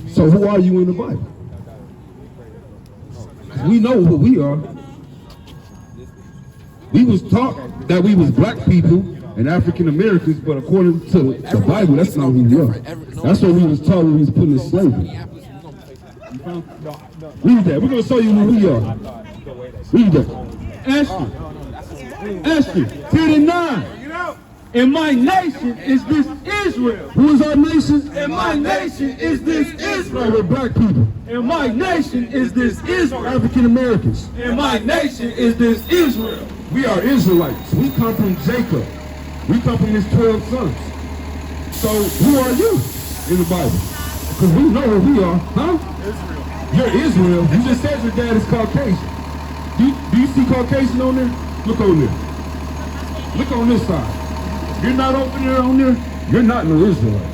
So who are you in the Bible? We know who we are. We was taught that we was black people and African Americans, but according to the Bible, that's not who we are. That's what we was taught when we was put in slavery. Read that. We're going to show you who we are. Read that. Esther 10:9. And my nation is this Israel. Who is our nation? And my nation is this Israel. We're black people. And my nation is this Israel. African Americans. And my nation is this Israel. We are Israelites. We come from Jacob. We come from his 12 sons. So who are you in the Bible? Because we know who we are, huh? Israel. You're Israel. You just said your dad is Caucasian. Do you see Caucasian on there? Look on there. Look on this side. You're not over there on there, you're not no Israelite.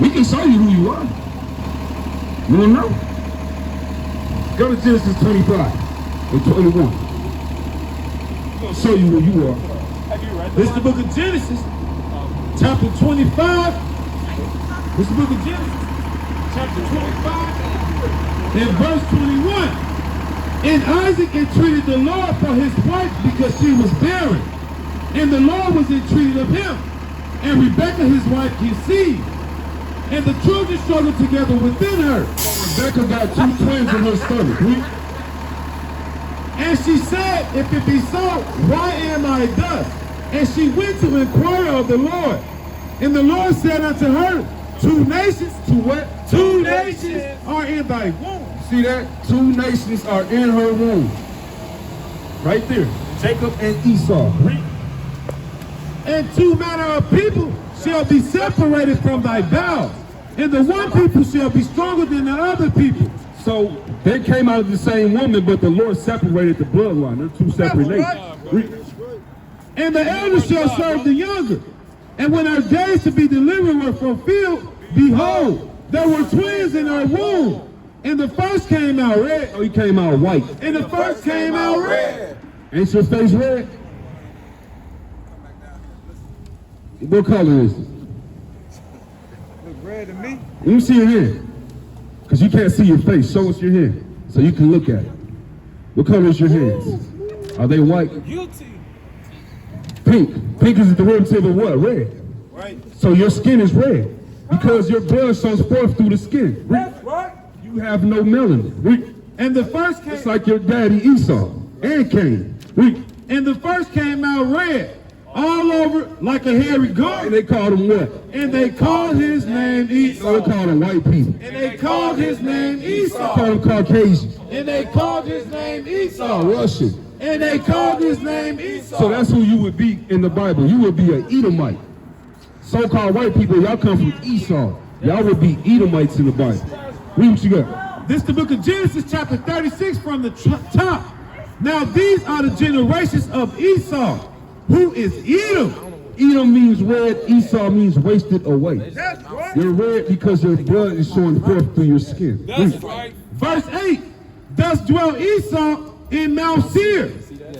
We can show you who you are. You don't know? Go to Genesis 25 and 21. We're going to show you who you are. Have you read This is the book of Genesis, chapter 25. This is the book of Genesis, chapter 25, and verse 21. And Isaac entreated the Lord for his wife because she was barren. And the Lord was entreated of him. And Rebekah his wife conceived. And the children struggled together within her. Rebekah got 2 twins in her stomach. And she said, if it be so, why am I thus? And she went to inquire of the Lord. And the Lord said unto her, 2 nations, to what? 2 nations are in thy womb. See that? 2 nations are in her womb. Right there. Jacob and Esau. And 2 manner of people shall be separated from thy bowels. And the one people shall be stronger than the other people. So they came out of the same woman, but the Lord separated the bloodline. They're 2 separate nations. And the elder shall serve the younger. And when her days to be delivered were fulfilled, behold, there were twins in her womb. And the first came out red. Oh, he came out white. And the first came out red. Ain't your face red? What color is it? Look red to me. Let me see your hand. Because you can't see your face. Show us your hand so you can look at it. What color is your hands? Are they white? Guilty. Pink. Pink is the derivative of what? Red. Right. So your skin is red because your blood shows forth through the skin. That's right. You have no melanin. And the first came... It's like your daddy Esau and Cain. And the first came out red. All over like a hairy goat. And they called him what? And they called his name Esau. They called him white people. And they called his name Esau. They called him Caucasian. And they called his name Esau. Russian. And they called his name Esau. So that's who you would be in the Bible. You would be an Edomite. So-called white people, y'all come from Esau. Y'all would be Edomites in the Bible. Read what you got. This is the book of Genesis, chapter 36 from the top. Now these are the generations of Esau. Who is Edom? Edom means red, Esau means wasted away. That's right. You're red because your blood is showing forth through your skin. That's right. Verse 8, thus dwelt Esau in Mount Seir.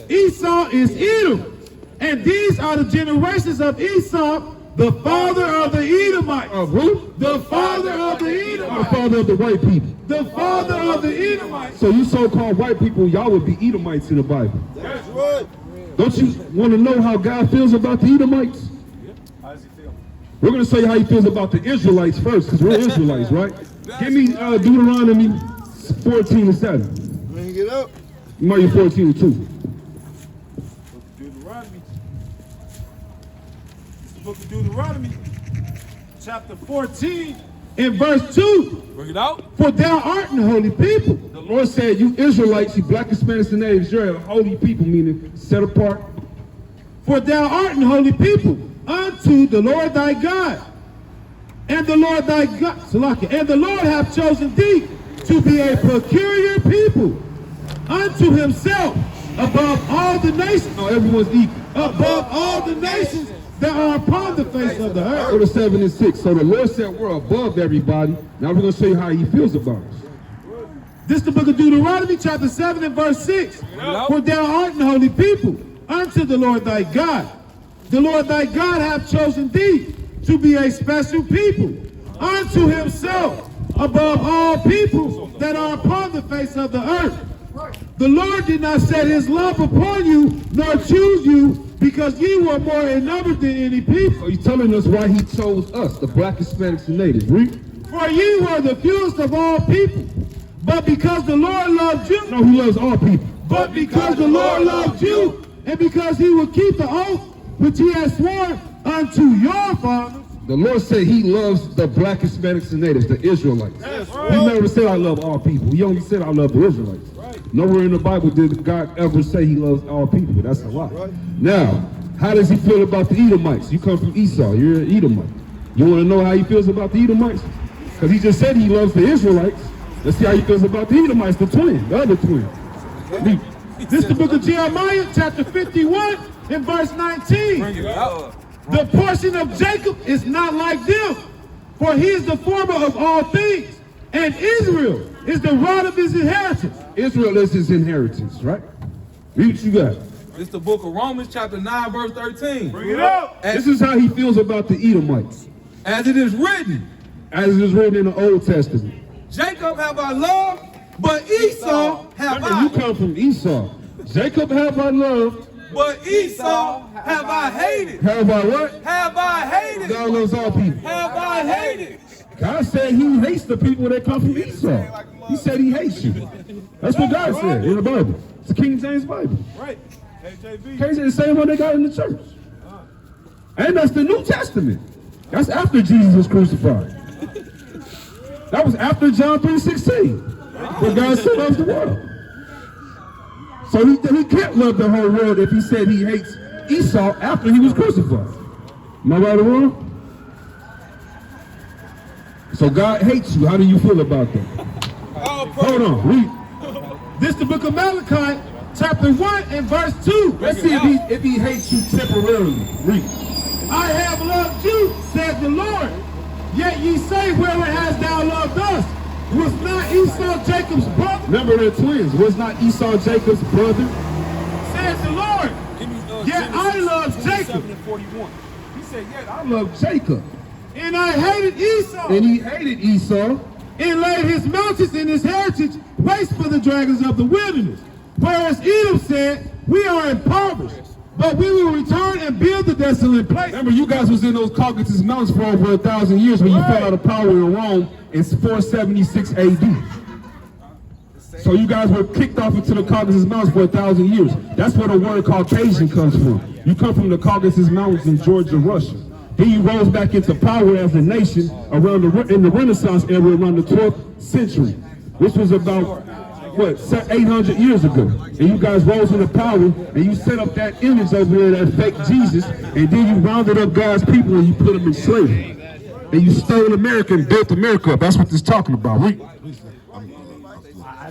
Esau is Edom. And these are the generations of Esau, the father of the Edomites. Of who? The father of the Edomites. The father of the white people. The father of the Edomites. So you so-called white people, y'all would be Edomites in the Bible. That's right. Don't you want to know how God feels about the Edomites? How does he feel? We're going to say how he feels about the Israelites first, because we're Israelites, right? Give me Deuteronomy 14:7. Bring it up. Matthew 14:2. Deuteronomy. It's the book of Deuteronomy, chapter 14. In verse 2, Bring it out. for thou art an holy people. The Lord said, you Israelites, you black, Hispanics, and natives, you're a holy people, meaning set apart. For thou art an holy people unto the Lord thy God. And the Lord thy God, and the Lord hath chosen thee to be a peculiar people unto himself above all the nations. No, everyone's equal. Above all the nations that are upon the face of the earth. Go to 7 and 6. So the Lord said we're above everybody. Now we're going to show you how he feels about us. This is the book of Deuteronomy, chapter 7 and verse 6. For thou art an holy people unto the Lord thy God. The Lord thy God hath chosen thee to be a special people unto himself above all people that are upon the face of the earth. The Lord did not set his love upon you, nor choose you, because ye were more in number than any people. So he's telling us why he chose us, the black, Hispanics, and natives. Read. For ye were the fewest of all people. But because the Lord loved you. No, he loves all people. But because the Lord loved you, and because he would keep the oath which he has sworn unto your fathers. The Lord said he loves the black, Hispanics, and natives, the Israelites. He never said I love all people. He only said I love the Israelites. Nowhere in the Bible did God ever say he loves all people. That's a lie. Now, how does he feel about the Edomites? You come from Esau. You're an Edomite. You want to know how he feels about the Edomites? Because he just said he loves the Israelites. Let's see how he feels about the Edomites, the other twin. This is the book of Jeremiah, chapter 51, and verse 19. The portion of Jacob is not like them, for he is the former of all things, and Israel is the rod of his inheritance. Israel is his inheritance, right? Read what you got. It's the book of Romans, chapter 9, verse 13. Bring it up. This is how he feels about the Edomites. As it is written, as it is written in the Old Testament. Jacob have I loved, but Esau have I. You come from Esau. Jacob have I loved, but Esau have I hated. Have I what? Have I hated. God loves all people. Have I hated. God said he hates the people that come from Esau. He said he hates you. That's what God said in the Bible. It's the King James Bible. Right. KJV. KJV is the same one they got in the church. And that's the New Testament. That's after Jesus was crucified. That was after John 3:16. When God so loves the world. So he can't love the whole world if he said he hates Esau after he was crucified. Am I right or wrong? So God hates you. How do you feel about that? Hold on, read. This is the book of Malachi, chapter 1 and verse 2. Let's see if he hates you temporarily. Read. I have loved you, said the Lord. Yet ye say, wherever hast thou loved us? Was not Esau Jacob's brother? Remember they're twins. Was not Esau Jacob's brother? Says the Lord. Yet I love Jacob. He said, yet I love Jacob. And I hated Esau. And he hated Esau. And laid his mountains and his heritage waste for the dragons of the wilderness. Whereas Edom said, we are impoverished, but we will return and build the desolate place. Remember, you guys was in those Caucasus Mountains for over 1,000 years when you fell out of power in Rome in 476 AD. So you guys were kicked off into the Caucasus Mountains for 1,000 years. That's where the word Caucasian comes from. You come from the Caucasus Mountains in Georgia, Russia. Then you rose back into power as a nation around in the Renaissance era around the 12th century. This was about, what, 800 years ago. And you guys rose into power and you set up that image over there, that fake Jesus, and then you rounded up God's people and you put them in slavery. And you stole America and built America up. That's what this is talking about. I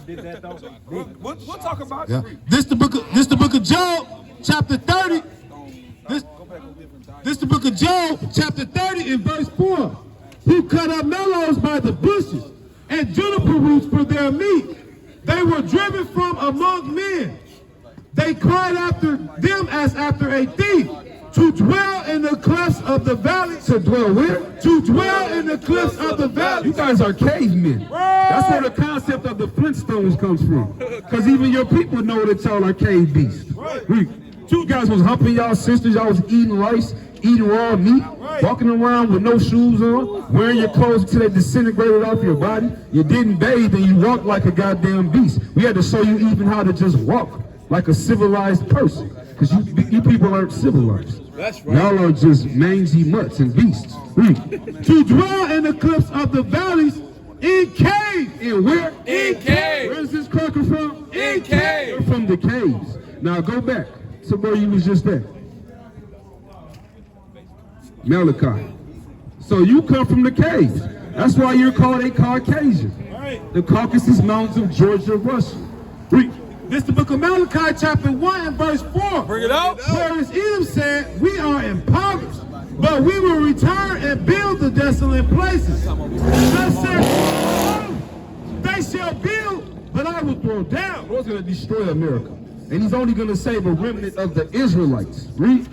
did that though. We'll talk about Yeah. This the book of Job, chapter 30. This the book of Job, chapter 30 and verse 4. Who cut up mellows by the bushes and juniper roots for their meat. They were driven from among men. They cried after them as after a thief. To dwell in the cliffs of the valley. To dwell where? To dwell in the cliffs of the valley. You guys are cavemen. That's where the concept of the Flintstones comes from. Because even your people know that y'all are cave beasts. You guys was humping y'all sisters. Y'all was eating rice, eating raw meat, walking around with no shoes on, wearing your clothes until they disintegrated off your body. You didn't bathe and you walked like a goddamn beast. We had to show you even how to just walk like a civilized person. Because you people aren't civilized. That's right. Y'all are just mangy mutts and beasts. To dwell in the cliffs of the valleys in caves. In where? In caves. Where's this cracker from? In caves. They're from the caves. Now go back to where you was just at. Malachi. So you come from the caves. That's why you're called a Caucasian. The Caucasus Mountains of Georgia, Russia. Read. This is the book of Malachi, chapter 1 and verse 4. Bring it out. Whereas Edom said, we are impoverished, but we will return and build the desolate places. Thus said, they shall build, but I will throw down. The Lord's going to destroy America. And he's only going to save a remnant of the Israelites. Read.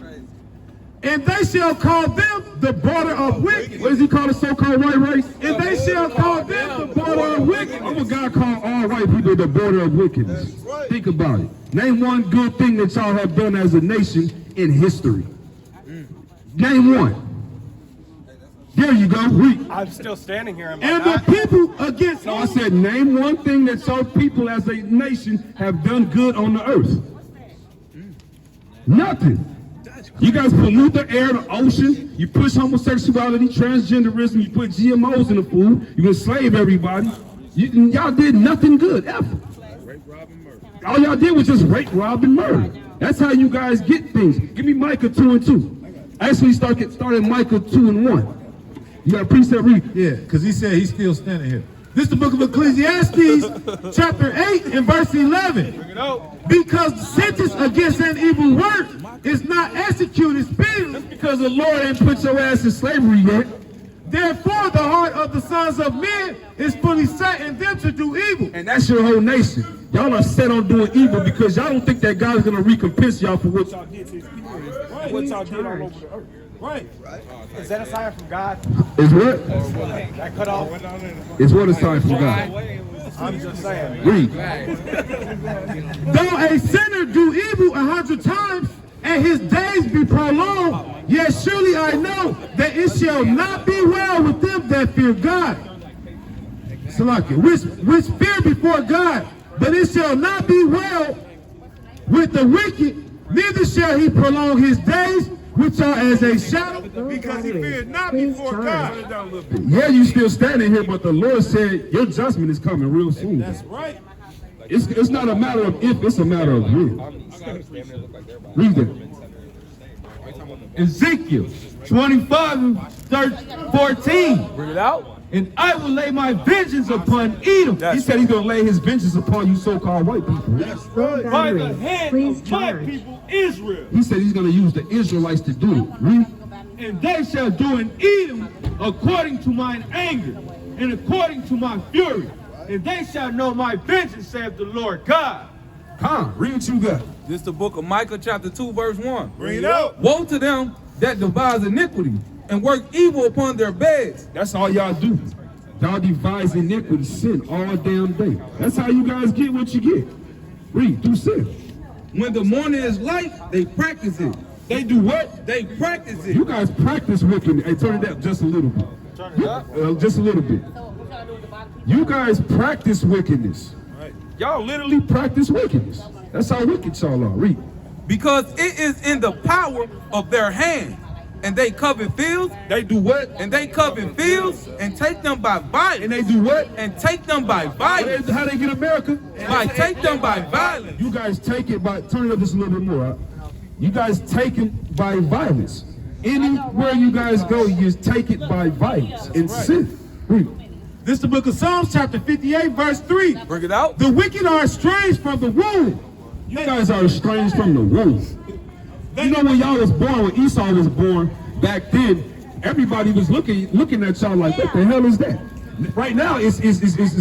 And they shall call them the border of wickedness. What does he call the so-called white race? And they shall call them the border of wickedness. I'm a guy called all white people the border of wickedness. Think about it. Name one good thing that y'all have done as a nation in history. Name one. There you go. Read. I'm still standing here. And the people against No, I said name one thing that your people as a nation have done good on the earth. Nothing. You guys pollute the air, the ocean. You push homosexuality, transgenderism. You put GMOs in the food. You enslave everybody. Y'all did nothing good ever. All y'all did was just rape, rob, and murder. That's how you guys get things. Give me Micah 2 and 2. Actually, started Micah 2 and 1. You got a precept read. Yeah, because he said he's still standing here. This is the book of Ecclesiastes, chapter 8 and verse 11. Because the sentence against an evil work is not executed speedily. Because the Lord ain't put your ass in slavery yet. Therefore, the heart of the sons of men is fully set in them to do evil. And that's your whole nation. Y'all are set on doing evil because y'all don't think that God is going to recompense y'all for what y'all did to his people. What y'all did all over the earth. Right. Is that a sign from God? Is what? That cut off? Is what a sign from God? I'm just saying. Read. Though a sinner do evil 100 times, and his days be prolonged, yet surely I know that it shall not be well with them that fear God. Salakia, which fear before God, but it shall not be well with the wicked, neither shall he prolong his days, which are as a shadow, because he feared not before God. Yeah, you still standing here, but the Lord said your judgment is coming real soon. That's right. It's not a matter of if, it's a matter of when. Read it. Ezekiel 25 and 14. Bring it out. And I will lay my vengeance upon Edom. He said he's going to lay his vengeance upon you so-called white people. By the hand of my people, Israel. He said he's going to use the Israelites to do it. Read. And they shall do in Edom according to mine anger and according to my fury. And they shall know my vengeance, saith the Lord God. Read what you got. This is the book of Micah chapter 2 verse 1. Bring it out. Woe to them that devise iniquity and work evil upon their beds. That's all y'all do. Y'all devise iniquity, sin all damn day. That's how you guys get what you get. Read, do sin. When the morning is light, they practice it. They do what? They practice it. You guys practice wickedness. Hey, turn it up just a little bit. Just a little bit. You guys practice wickedness. Y'all literally practice wickedness. That's how wicked y'all are. Read. Because it is in the power of their hand. And they covet fields. They do what? And they covet fields and take them by violence. And they do what? And take them by violence. How they get America? By take them by violence. You guys take it by, turn it up just a little bit more. Huh? You guys take it by violence. Anywhere you guys go, you just take it by violence and sin. Read. This is the book of Psalms, chapter 58, verse 3. Bring it out. The wicked are estranged from the womb. You guys are estranged from the womb. You know when y'all was born, when Esau was born, back then, everybody was looking at y'all like, what the hell is that? Right now, it's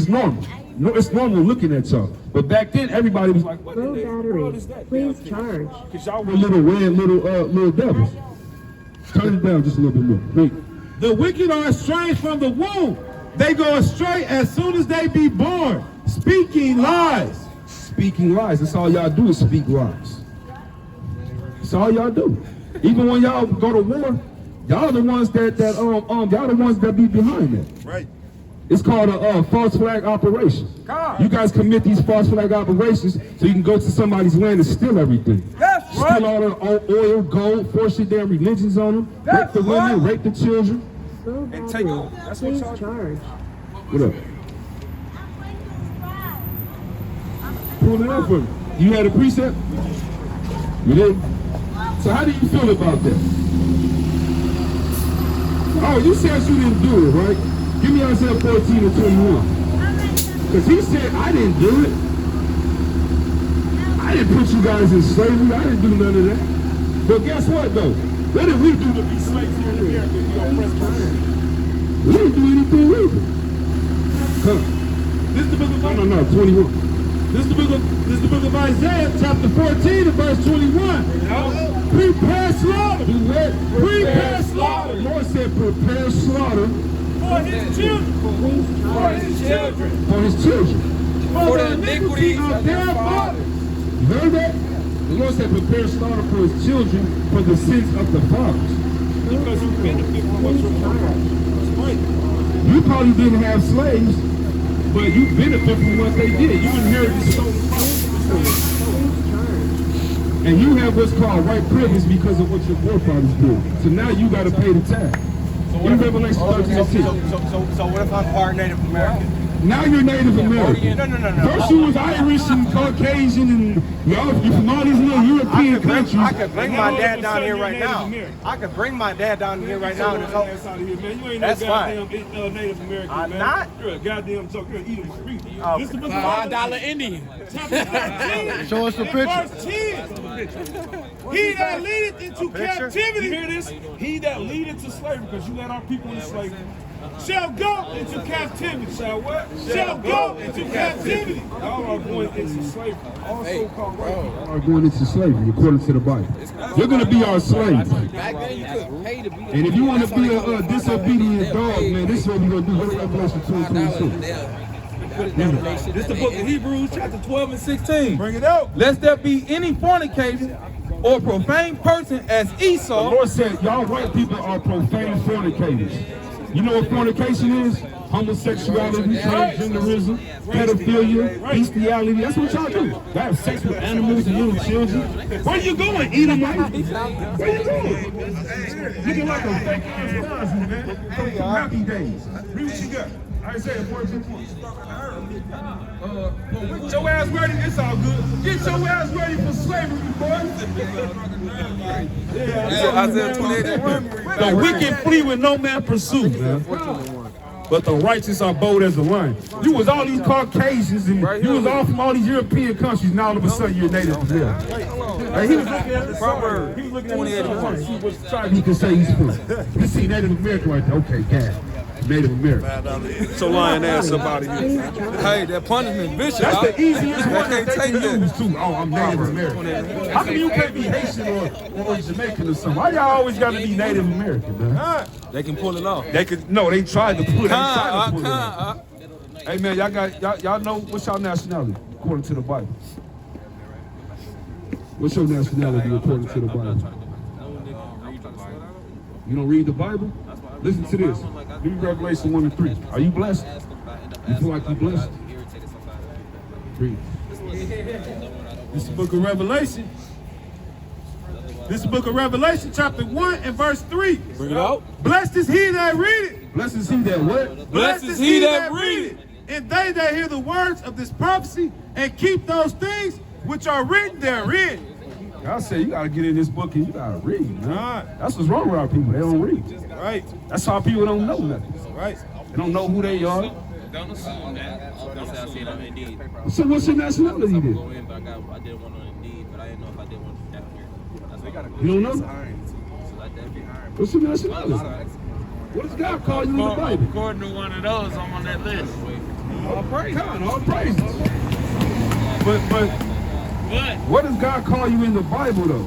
normal. No, it's normal looking at y'all. But back then, everybody was like, what Low the battery. is that? Please charge. Because y'all were little red, little devils. Turn it down just a little bit more. Wait. The wicked are estranged from the womb. They go astray as soon as they be born, speaking lies. Speaking lies. That's all y'all do is speak lies. That's all y'all do. Even when y'all go to war, y'all the ones y'all the ones that be behind that. Right. It's called a false flag operation. You guys commit these false flag operations so you can go to somebody's land and steal everything. That's Steal right. all their oil, gold, force your damn religions on them, rape That's the women, right. rape the children. Low battery. Please charge. What up? Pull it up for me. You had a precept? You did? So how do you feel about that? Oh, you said you didn't do it, right? Give me Isaiah 14 and 21. Because he said, I didn't do it. I didn't put you guys in slavery. I didn't do none of that. But guess what, though? What did we do to be slaves here in America? We didn't do anything either. Huh. This is the book of no, 21. This is the book of Isaiah, chapter 14, and verse 21. Prepare slaughter. Do what? Prepare slaughter. The Lord said, prepare slaughter For his children. For his children. for his children. For the iniquity of their fathers. You heard that? The Lord said, prepare slaughter for his children for the sins of the fathers. Because you benefit from what you're doing. You probably didn't have slaves, but you benefit from what they did. You inherited stolen property. And you have what's called white privilege because of what your forefathers did. So now you got to pay the tax. In Revelation 13:6. So what if I'm part Native American? Now you're Native American. No. First you was Irish and Caucasian and y'all from all these little European countries. I could bring my dad down here right now. I could bring my dad down here right now. That's fine. Native American, I'm man. not. You're a goddamn joke. You're eating street. Oh, This is the book of $5 Indian. chapter 13. Show us the picture. Verse 10. He that leadeth into captivity. You hear this? He that leadeth to slavery, because you let our people into slavery. Shall go into captivity. Shall what? Shall go into captivity. Y'all are going into slavery. All so-called white people. Are going into slavery according to the Bible. You're going to be our slaves. Back then you couldn't pay to be And if you want to be a disobedient dog, man, this is what we're going to do. Go to Revelation 2:26. This is the book of Hebrews, chapter 12 and 16. Bring it out. Lest there be any fornicator or profane person as The Esau. Lord said, y'all white people are profane fornicators. You know what fornication is? Homosexuality, transgenderism, pedophilia, bestiality. That's what y'all do. Y'all have sex with animals and little children. Where you going, Edomite? Where you going? Looking like a fake ass Cosby, man. From happy days. Read what you got. Isaiah 14:1. Get your ass ready. It's all good. Get your ass ready for slavery, boy. Isaiah 28. The wicked flee when no man pursues, man. But the righteous are bold as a lion. You was all these Caucasians and you was all from all these European countries. Now all of a sudden you're Native American. Hey, he was looking at the Proverbs He was looking at the 28:1. See what tribe he can say he's from. He see Native American right there. Okay, God. Native American. So lying ass up out of here. Hey, that punishment vicious. That's the easiest one They that can't they take can that. use too. Oh, I'm Native American. How come you can't be Haitian or Jamaican or something? Why y'all always got to be Native American, man? They can pull it off. They could no, they tried to pull it. Hey man, y'all know what's your nationality according to the Bible? What's your nationality according to the Bible? You don't read the Bible? Listen to this. Read Revelation 1 and 3. Are you blessed? You feel like you're blessed? Read. This is the book of Revelation. This is the book of Revelation, chapter 1 and verse 3. Bring it out. Blessed is he that readeth. Blessed is he that what? Blessed is he that readeth. And they that hear the words of this prophecy and keep those things which are written therein. I say you gotta get in this book and you gotta read, man. Right. That's what's wrong with our people. They don't read. Right. That's how people don't know nothing. Right. They don't know who they are. Don't assume that. Don't say I see it on Indeed. So what's your nationality then? Go in, but I did one on Indeed, but I didn't know if I did one down here. That's why I got You don't know? So like that. What's your nationality? What does God call you in the Bible? According to one of those, I'm on that list. All praise. All praises. But But what does God call you in the Bible though?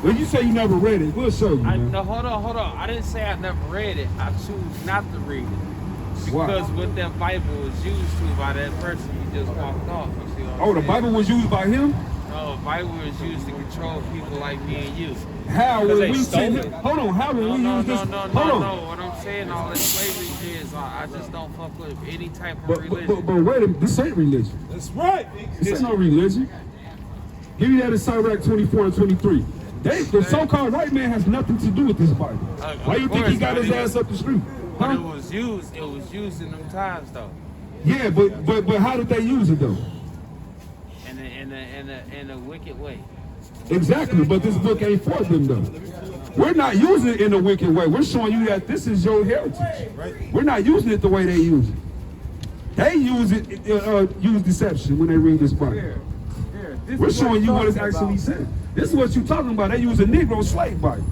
When you say you never read it, we'll show you, man. no, hold on. I didn't say I never read it. I choose not to read it. Why? Because what that Bible was used to by that person, he just walked off. You see what I'm Oh, the saying? Bible was used by him? No, the Bible was used to control people like me and you. How when they we stole send it. him? Hold on, how when we No. use this? Hold on. What I'm saying, all this slavery is, I just don't fuck with any type of But religion. wait a minute, this ain't religion. That's right. This ain't no religion. Give me that in Sirach 24 and 23. The so-called white man has nothing to do with this Bible. Why you think he got his ass up the street? But Huh? it was used in them times though. Yeah, but how did they use it though? In a wicked way. Exactly, but this book ain't for them though. We're not using it in a wicked way. We're showing you that this is your heritage. We're not using it the way they use it. They use it, use deception when they read this Bible. We're showing you what it's actually saying. This is what you're talking about. They use a Negro slave Bible.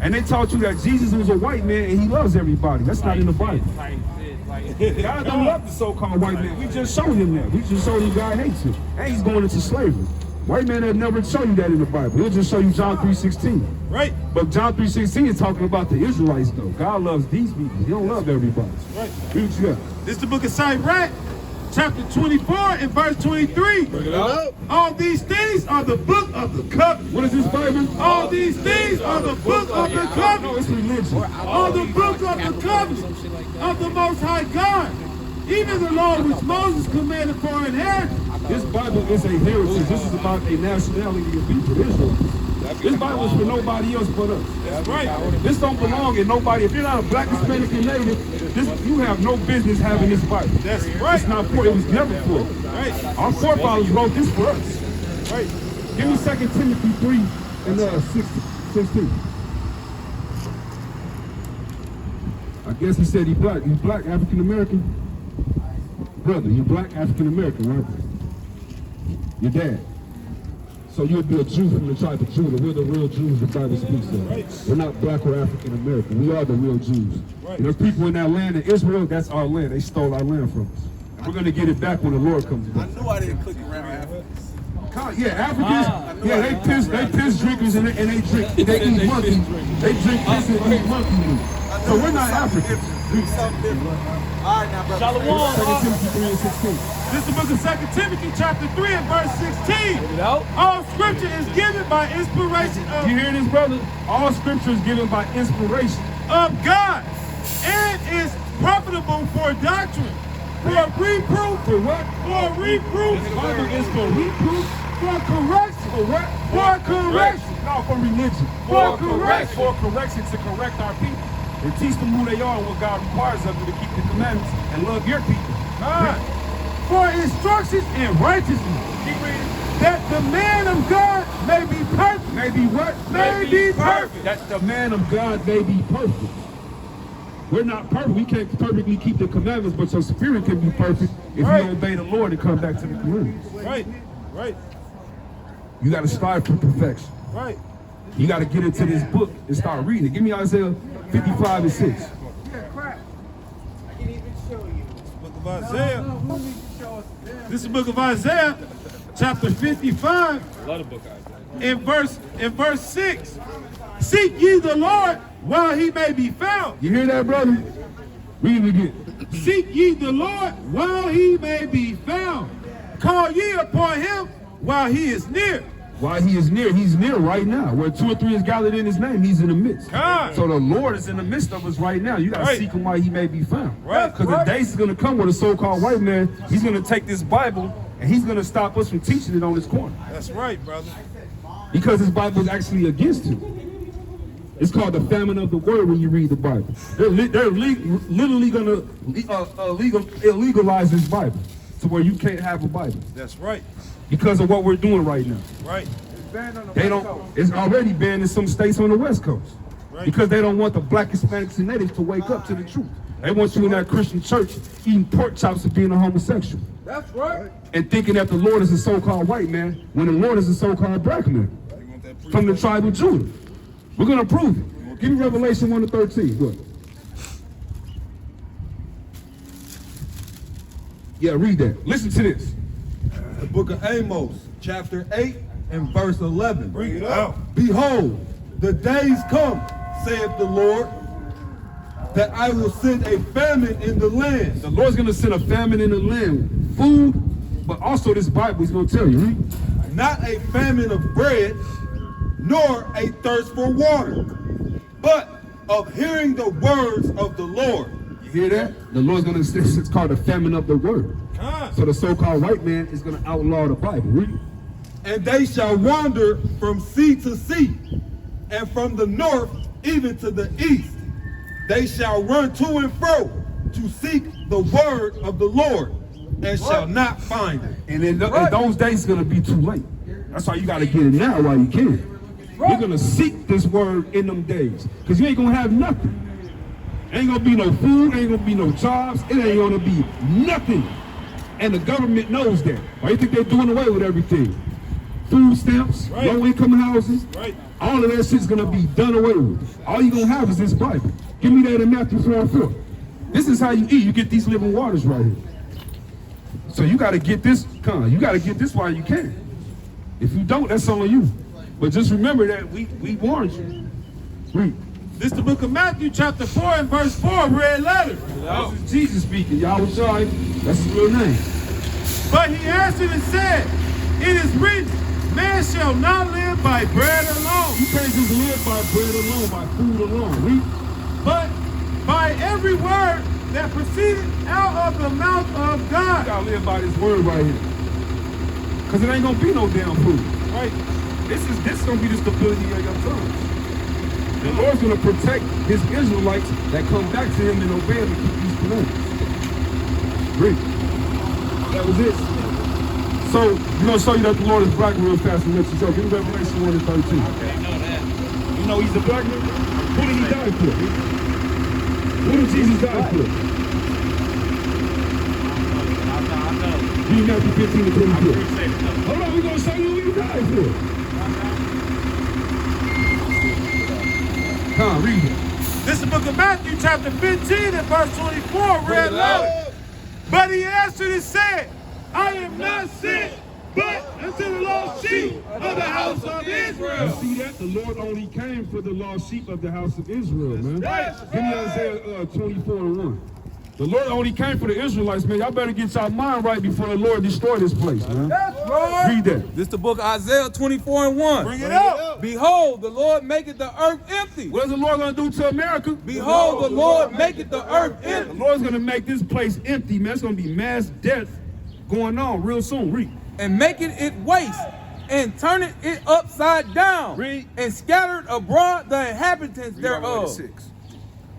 And they taught you that Jesus was a white man and he loves everybody. That's not in the Bible. God don't love the so-called white man. We just showed him that. We just showed him God hates him. And he's going into slavery. White man will never show you that in the Bible. He'll just show you John 3:16. Right. But John 3:16 is talking about the Israelites though. God loves these people. He don't love everybody. Right. Read what you got. This is the book of Sirach, chapter 24 and verse 23. Bring it up. All these things are the book of the covenant. What is this Bible? All these things are the book of the No, covenant. it's religion. All the book of the covenant of the Most High God. Even the law which Moses commanded for inheritance. This Bible is a heritage. This is about a nationality of people, Israel. This Bible is for nobody else but us. That's right. This don't belong in nobody. If you're not a black, Hispanic, and native, you have no business having this Bible. That's right. It's not for. It was never for. Right. Our forefathers wrote this for us. Right. Give me 2 Timothy 3 and 16. I guess he said he's black. He's black, African American. Brother, you're black, African American, right? Your dad. So you'd be a Jew from the tribe of Judah. We're the real Jews the Bible speaks of. Right. We're not black or African American. We are the real Jews. Right. And there's people in that land in Israel, that's our land. They stole our land from us. And we're going to get it back when the Lord comes I back. knew I didn't click around Africans. Yeah, Africans, they piss drinkers and they drink, they eat monkey. They drink piss and eat monkey meat. So we're not Africans. Something different. All right, now, brother. 2 Timothy 3 and 16. This is the book of 2 Timothy chapter 3 and verse 16. All scripture is given by inspiration You hear this, brother? All scripture is given by inspiration. of God and is profitable for doctrine, for reproof, For what? for reproof, The Bible is for reproof. for correction, For what? for correction, No, for religion. For correction. For correction, to correct our people. And teach them who they are and what God requires of them to keep the commandments and love your people. God, for instructions in righteousness. Keep reading. That the man of God may be perfect. May be what? May be perfect. That the man of God may be perfect. We're not perfect. We can't perfectly keep the commandments, but your spirit can be perfect if Right. you obey the Lord and come back to the commandments. Right, right, You got to strive for perfection. right. You got to get into this book and start reading it. Give me Isaiah 55 and 6. Book of Isaiah. This is the book of Isaiah, chapter 55, in verse 6. Seek ye the Lord while he may be found. You hear that, brother? Read it again. Seek ye the Lord while he may be found. Call ye upon him while he is near. While he is near, he's near right now. Where 2 or 3 is gathered in his name, he's in the midst. God. So the Lord is in the midst of us right now. You got to Right. seek him while he may be found. Right. Because the days is going to come where the so-called white man, he's going to take this Bible and he's going to stop us from teaching it on his corner. That's right, brother. Because this Bible is actually against him. It's called the famine of the word when you read the Bible. They're literally going to illegalize this Bible to where you can't have a Bible. That's right, Because of what we're doing right now. right. They don't. It's already banned in some states on the West Coast Right. because they don't want the black, Hispanics, and natives to wake up to the truth. They want you in that Christian church eating pork chops and being a homosexual That's right. and thinking that the Lord is a so-called white man when the Lord is a so-called black man from the tribe of Judah. We're gonna prove it. Give me Revelation 1 to 13. Good. Yeah, read that. Listen to this. The book of Amos, chapter 8 and verse 11. Bring it out. Behold, the days come, saith the Lord, that I will send a famine in the land. The Lord's gonna send a famine in the land, food, but also this Bible is gonna tell you, right? Not a famine of bread, nor a thirst for water, but of hearing the words of the Lord. You hear that? The Lord's gonna say it's called the famine of the word. God. So the so-called white man is gonna outlaw the Bible. Read it. And they shall wander from sea to sea, and from the north even to the east. They shall run to and fro to seek the word of the Lord, and shall not find it. And in those days, it's gonna be too late. That's why you gotta get it now while you can. You're gonna seek this word in them days, because you ain't gonna have nothing. Ain't gonna be no food, ain't gonna be no jobs, it ain't gonna be nothing. And the government knows that. Why you think they're doing away with everything? food stamps, Right. low-income houses. Right. All of that shit's gonna be done away with. All you're gonna have is this Bible. Give me that in Matthew 4:4. This is how you eat. You get these living waters right here. So you gotta get this, you gotta get this while you can. If you don't, that's on you. But just remember that we warned you. Read. This is the book of Matthew, chapter 4 and verse 4, red letter. This is Jesus speaking. Y'all was sorry. That's his real name. But he answered and said, it is written, man shall not live by bread alone, You can't just live by bread alone, by food alone. Read. but by every word that proceeded out of the mouth of You God. gotta live by this word right here. Cause it ain't gonna be no damn food. Right? This is gonna be the stability of your tongue. The Lord's gonna protect his Israelites that come back to him and obey him and keep these commandments. Read. That was it. So, we're gonna show you that the Lord is black real fast and let you go. Give me Revelation 1 and 13. You know he's a black man? Who did he die for? Who did Jesus die for? Read Matthew 15 and 24. Hold on, we're gonna show you who he died for. Read it. This is the book of Matthew, chapter 15 and verse 24, red letter. But he answered and said, I am not sent, but unto the lost sheep of the house of You Israel. see that? The Lord only came for the lost sheep of the house of Israel, man. Give me Isaiah 24 and 1. The Lord only came for the Israelites, man. Y'all better get your mind right before the Lord destroy this place, man. Read that. This the book of Isaiah 24 and 1. Bring it out. Behold, the Lord maketh the earth empty. What is the Lord going to do to America? Behold, the Lord maketh the earth The empty. Lord's going to make this place empty, man. It's going to be mass death going on real soon. Read. And maketh it waste, and turneth it upside down, Read. and scattered abroad the inhabitants thereof.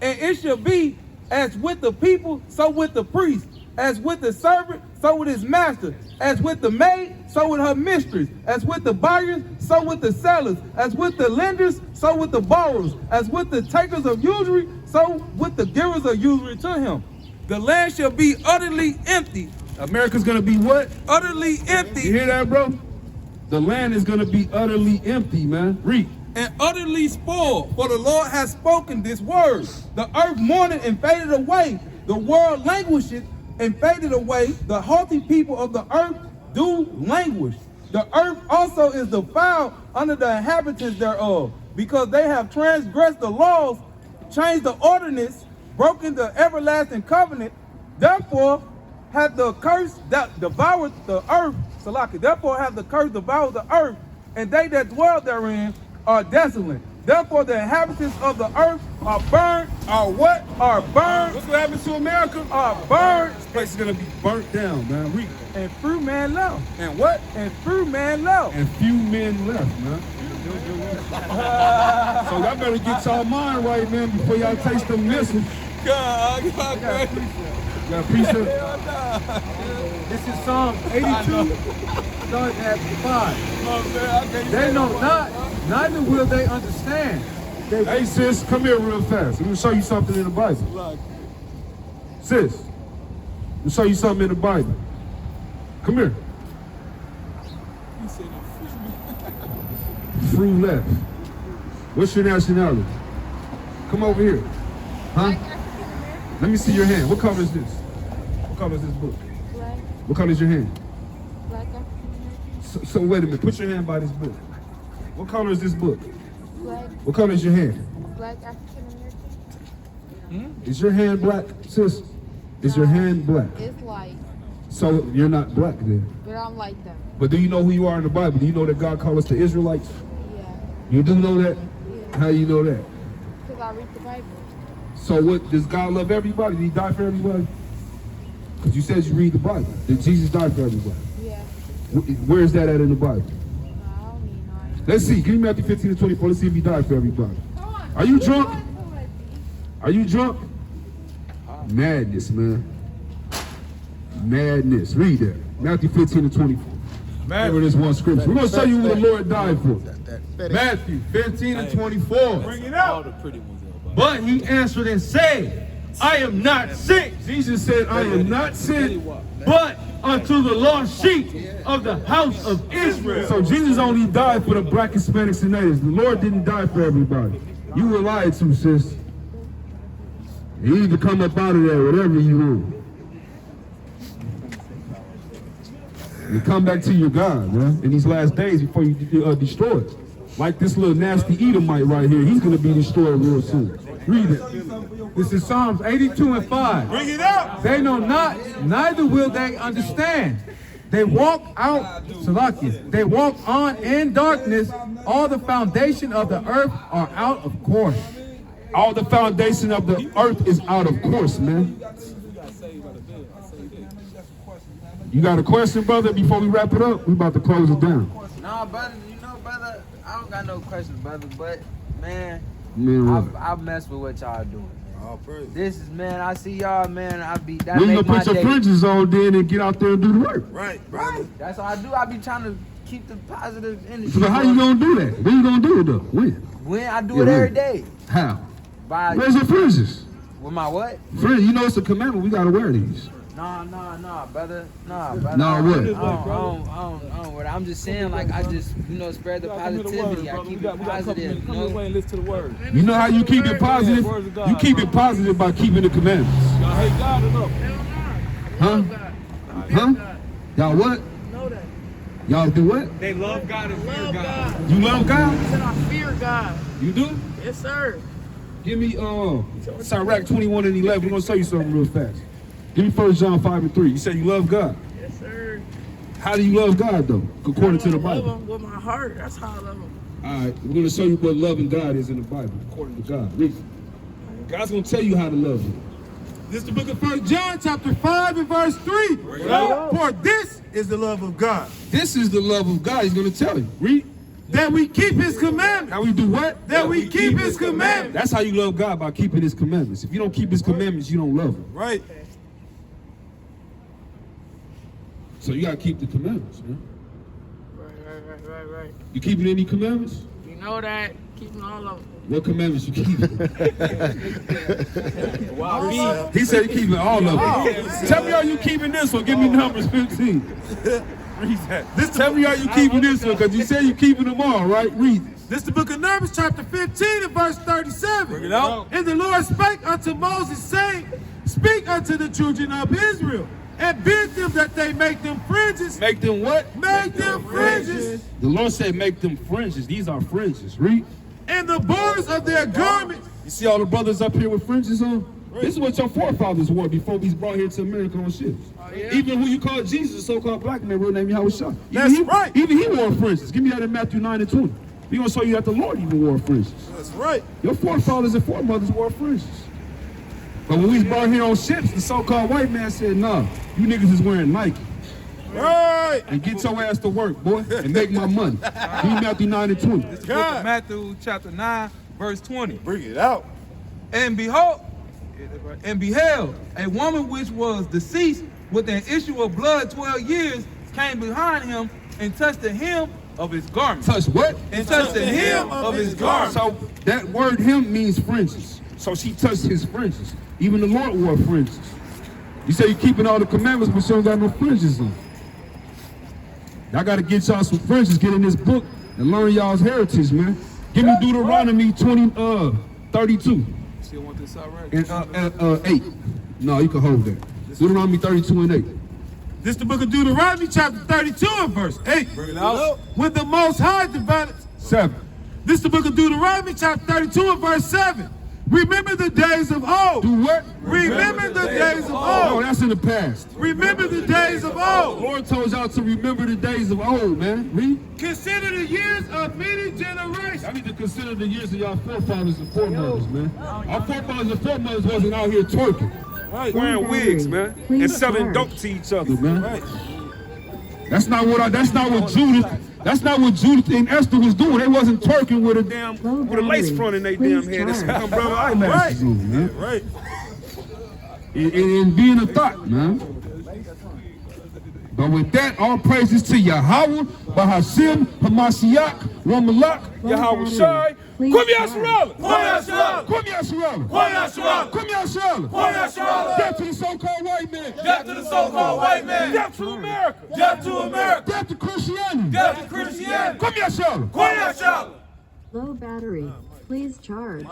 And it shall be as with the people, so with the priest, as with the servant, so with his master, as with the maid, so with her mistress, as with the buyers, so with the sellers, as with the lenders, so with the borrowers, as with the takers of usury, so with the givers of usury to him. The land shall be utterly empty. America's going to be what? Utterly You empty hear that, bro? The land is going to be utterly empty, man. Read. and utterly spoiled, for the Lord has spoken this word. The earth mourneth and faded away. The world languisheth and faded away. The haughty people of the earth do languish. The earth also is defiled under the inhabitants thereof, because they have transgressed the laws, changed the ordinance, broken the everlasting covenant. Therefore hath the curse that devoured the earth, Salaki, therefore hath the curse devoured the earth, and they that dwell therein are desolate. Therefore the inhabitants of the earth are burned, are what? Are burned. What's going to happen to America? Are burned. This place is going to be burnt down, man. Read. And few men left. And what? And few men left. And few men left, man. So y'all better get y'all mind right, man, before y'all taste them missiles. God. Y'all appreciate it? This is Psalm 82, starting at 5. They know not, neither will they understand. Hey, sis, come here real fast. Let me show you something in the Bible. Sis, let me show you something in the Bible. Come here. Fruit left. What's your nationality? Come over here. Huh? Let me see your hand. What color is this? What color is this book? Black, What color is your hand? black African So wait a minute. Put your hand by this book. What color is this book? American. Black, What color is your hand? black African American. Is your hand black, sis? Is your hand black? It's light, So you're not black then. but I'm like them. But do you know who you are in the Bible? Do you know that God called us the Israelites? Yeah, You do know that? yeah. How you know that? Because I read the Bible. So what, does God love everybody? Did he die for everybody? Because you said you read the Bible. Did Jesus die for everybody? Yeah. Where is that at in the Bible? I don't mean no. Let's see. Give me Matthew 15 and 24. Let's see if he died for everybody. Are you drunk? Are you drunk? Madness, man. Madness. Read that. Matthew 15 and 24. Remember this one scripture. We're going to show you what the Lord died for. Matthew 15 and 24. Bring it out. But he answered and said, I am not sent, Jesus said, I am not sent. but unto the lost sheep of the house of Israel. So Jesus only died for the black, Hispanics, and natives. The Lord didn't die for everybody. You were lied to, sis. You need to come up out of there, whatever you want. And come back to your God, man, in these last days before you destroy it. Like this little nasty Edomite right here, he's going to be destroyed real soon. Read it. This is Psalms 82 and 5. Bring it out. They know not, neither will they understand. They walk out, Salakia, they walk on in darkness. All the foundation of the earth are out of course. All the foundation of the earth is out of course, man. You got a question, brother, before we wrap it up? We about to close it down. Nah, brother, brother, I don't got no questions, brother, but, man, I mess with what y'all doing. This is, man, I see y'all, man, that We make gonna my put your day. fringes on then and get out there and do the work. Right. That's all I do. I be trying to keep the positive energy. So how you gonna do that? When you gonna do it though? When? When I do it every day. How? By, Where's your fringes? with my what? Fringes, you know it's a commandment, we gotta wear these. Nah, brother. Nah, brother. Nah, what? I don't. I'm just saying, like, I just, spread the positivity. I keep it positive. and listen to the word. You know how you keep it positive? You keep it positive by keeping the commandments. Y'all hate God enough. Huh? Huh? Y'all what? Know that. Y'all do what? They love God and fear Love God. God. You love God? And I fear God. You do? Yes, sir. Give me Sirach 21 and 11. We're gonna show you something real fast. Give me 1 John 5 and 3. You say you love God. Yes, sir. How do you love God though? According to the I love Bible. him with my heart. That's how I love him. Alright, we're gonna show you what loving God is in the Bible, according to God. Read. God's gonna tell you how to love you. This is the book of 1 John, chapter 5 and verse 3. For this is the love of God, This is the love of God. He's gonna tell you. Read. that we keep his commandments. How we do what? That we keep his commandments. That's how you love God, by keeping his commandments. If you don't keep his commandments, you don't love him. Right. So you gotta keep the commandments, man. Right. You keeping any commandments? You know that. Keeping all of them. What commandments you keeping? He said he keeping all of them. Tell me, are you keeping this one? Give me Numbers 15. Read that. Tell me, are you keeping this one? Because you said you keeping them all, right? Read this. This is the book of Numbers, chapter 15 and verse 37. Bring it out. And the Lord spake unto Moses, saying, Speak unto the children of Israel, and bid them that they make them fringes. Make them what? Make them fringes. The Lord said make them fringes. These are fringes. Read. And the borders of their garments. You see all the brothers up here with fringes on? This is what your forefathers wore before we was brought here to America on ships. Even who you call Jesus, the so-called black man, real name Yahushua. That's right. Even he wore fringes. Give me that in Matthew 9 and 20. We're going to show you that the Lord even wore fringes. That's right. Your forefathers and foremothers wore fringes. But when we was brought here on ships, the so-called white man said, nah, you niggas is wearing Nike. Right. And get your ass to work, boy, and make my money. Give me Matthew 9 and 20. It's the book of Matthew chapter 9, verse 20. Bring it out. And behold, and beheld, a woman which was deceased with an issue of blood 12 years came behind him and touched the hem of his garment. Touch what? And touched the hem of his garment. So that word him means fringes. So she touched his fringes. Even the Lord wore fringes. You say you're keeping all the commandments, but you don't got no fringes on. Y'all got to get y'all some fringes, get in this book, and learn y'all's heritage, man. Give me Deuteronomy 32. Still want this already? And 8. No, you can hold that. Deuteronomy 32 and 8. This is the book of Deuteronomy, chapter 32 and verse 8. Bring it out. When the Most High divided. 7. This is the book of Deuteronomy, chapter 32 and verse 7. Remember the days of old. Do what? Remember the days of Oh, old. that's in the past. Remember the days of The old. Lord told y'all to remember the days of old, man. Read. Consider the years of many generations. I need to consider the years of y'all forefathers and foremothers, man. Our forefathers and foremothers wasn't out here twerking, wearing wigs, man, and selling dope to each other, man. Right. That's not what Judith and Esther was doing. They wasn't twerking with a lace front in their damn head. That's how brother eyelashes on, man. Right. And being a thought, man. But with that, all praises to Yahweh, Bahashim, Hamashiach, Ramalak, Yahweh Shai, Please Come here, charge. Shirley. Come here, Shirley. Come here, Shirley. Come here, Shirley. Come here, Shirley. Come here, Shirley. Death to the so-called white man. Death to the so-called white man. Death to America. Death to America. Death to Christianity. Death to Christianity. Come here, Shirley. Come here, Shirley. Low battery. Please charge.